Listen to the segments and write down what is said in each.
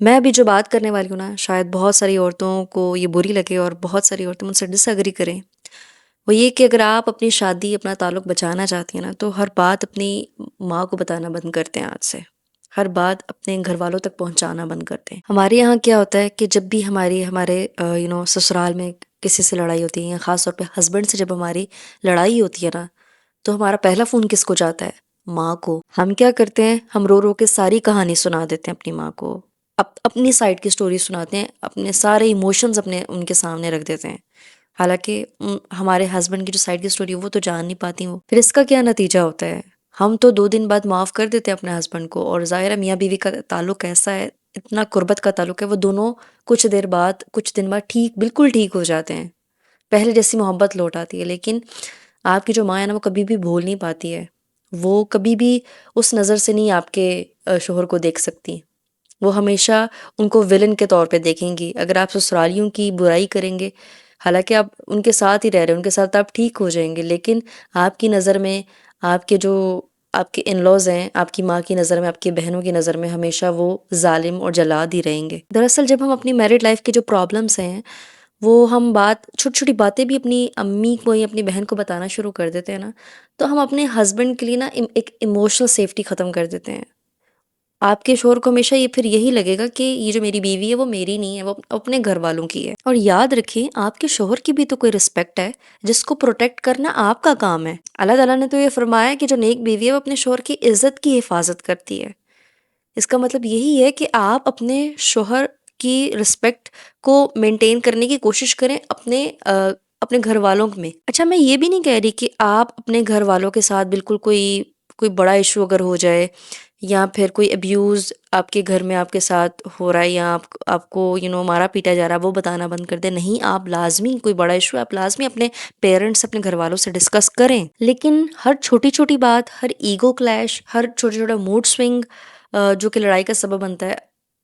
میں ابھی جو بات کرنے والی ہوں نا، شاید بہت ساری عورتوں کو یہ بری لگے اور بہت ساری عورتیں مجھ سے ڈس ایگری کریں۔ وہ یہ کہ اگر آپ اپنی شادی، اپنا تعلق بچانا چاہتی ہیں نا، تو ہر بات اپنی ماں کو بتانا بند کر دیں آج سے۔ ہر بات اپنے گھر والوں تک پہنچانا بند کر دیں۔ ہمارے یہاں کیا ہوتا ہے کہ جب بھی ہمارے سسرال میں کسی سے لڑائی ہوتی ہے، یا خاص طور پہ ہسبینڈ سے جب ہماری لڑائی ہوتی ہے نا، تو ہمارا پہلا فون کس کو جاتا ہے؟ ماں کو۔ ہم کیا کرتے ہیں؟ ہم رو رو کے ساری کہانی سنا دیتے ہیں اپنی ماں کو، اپنی سائڈ کی سٹوری سناتے ہیں، اپنے سارے ایموشنز اپنے ان کے سامنے رکھ دیتے ہیں، حالانکہ ہمارے ہسبینڈ کی جو سائڈ کی سٹوری ہے وہ تو جان نہیں پاتی وہ۔ پھر اس کا کیا نتیجہ ہوتا ہے؟ ہم تو 2 دن بعد معاف کر دیتے ہیں اپنے ہسبینڈ کو، اور ظاہر ہے میاں بیوی کا تعلق ایسا ہے، اتنا قربت کا تعلق ہے، وہ دونوں کچھ دیر بعد، کچھ دن بعد بالکل ٹھیک ہو جاتے ہیں، پہلے جیسی محبت لوٹ آتی ہے۔ لیکن آپ کی جو ماں ہے نا، وہ کبھی بھی بھول نہیں پاتی ہے، وہ کبھی بھی اس نظر سے نہیں آپ کے شوہر کو دیکھ سکتی۔ وہ ہمیشہ ان کو ولن کے طور پہ دیکھیں گی۔ اگر آپ سسرالیوں کی برائی کریں گے، حالانکہ آپ ان کے ساتھ ہی رہ رہے ہیں، ان کے ساتھ آپ ٹھیک ہو جائیں گے، لیکن آپ کی نظر میں، آپ کے ان لاز ہیں، آپ کی ماں کی نظر میں، آپ کی بہنوں کی نظر میں ہمیشہ وہ ظالم اور جلاد ہی رہیں گے۔ دراصل جب ہم اپنی میرڈ لائف کے جو پرابلمس ہیں، وہ ہم چھوٹی چھوٹی باتیں بھی اپنی امی کو یا اپنی بہن کو بتانا شروع کر دیتے ہیں نا، تو ہم اپنے ہسبینڈ کے لیے نا ایک ایموشنل سیفٹی ختم کر دیتے ہیں۔ آپ کے شوہر کو ہمیشہ پھر یہی لگے گا کہ یہ جو میری بیوی ہے وہ میری نہیں ہے، وہ اپنے گھر والوں کی ہے۔ اور یاد رکھیں، آپ کے شوہر کی بھی تو کوئی رسپیکٹ ہے، جس کو پروٹیکٹ کرنا آپ کا کام ہے۔ اللہ تعالیٰ نے تو یہ فرمایا کہ جو نیک بیوی ہے وہ اپنے شوہر کی عزت کی حفاظت کرتی ہے۔ اس کا مطلب یہی ہے کہ آپ اپنے شوہر کی رسپیکٹ کو مینٹین کرنے کی کوشش کریں اپنے گھر والوں میں۔ اچھا، میں یہ بھی نہیں کہہ رہی کہ آپ اپنے گھر والوں کے ساتھ بالکل کوئی بڑا ایشو اگر ہو جائے، یا پھر کوئی ابیوز آپ کے گھر میں آپ کے ساتھ ہو رہا ہے، یا آپ کو مارا پیٹا جا رہا ہے، وہ بتانا بند کر دیں۔ نہیں، آپ لازمی، کوئی بڑا ایشو آپ لازمی اپنے پیرنٹس، اپنے گھر والوں سے ڈسکس کریں، لیکن ہر چھوٹی چھوٹی بات، ہر ایگو کلیش، ہر چھوٹا چھوٹا موڈ سوئنگ جو کہ لڑائی کا سبب بنتا ہے،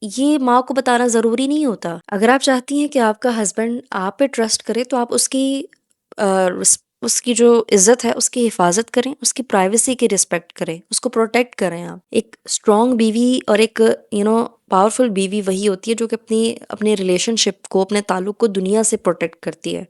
یہ ماں کو بتانا ضروری نہیں ہوتا۔ اگر آپ چاہتی ہیں کہ آپ کا ہسبینڈ آپ پہ ٹرسٹ کرے، تو آپ اس کی جو عزت ہے اس کی حفاظت کریں، اس کی پرائیویسی کی رسپیکٹ کریں، اس کو پروٹیکٹ کریں۔ آپ ایک اسٹرانگ بیوی اور ایک پاورفل بیوی وہی ہوتی ہے جو کہ اپنے ریلیشن شپ کو، اپنے تعلق کو دنیا سے پروٹیکٹ کرتی ہے۔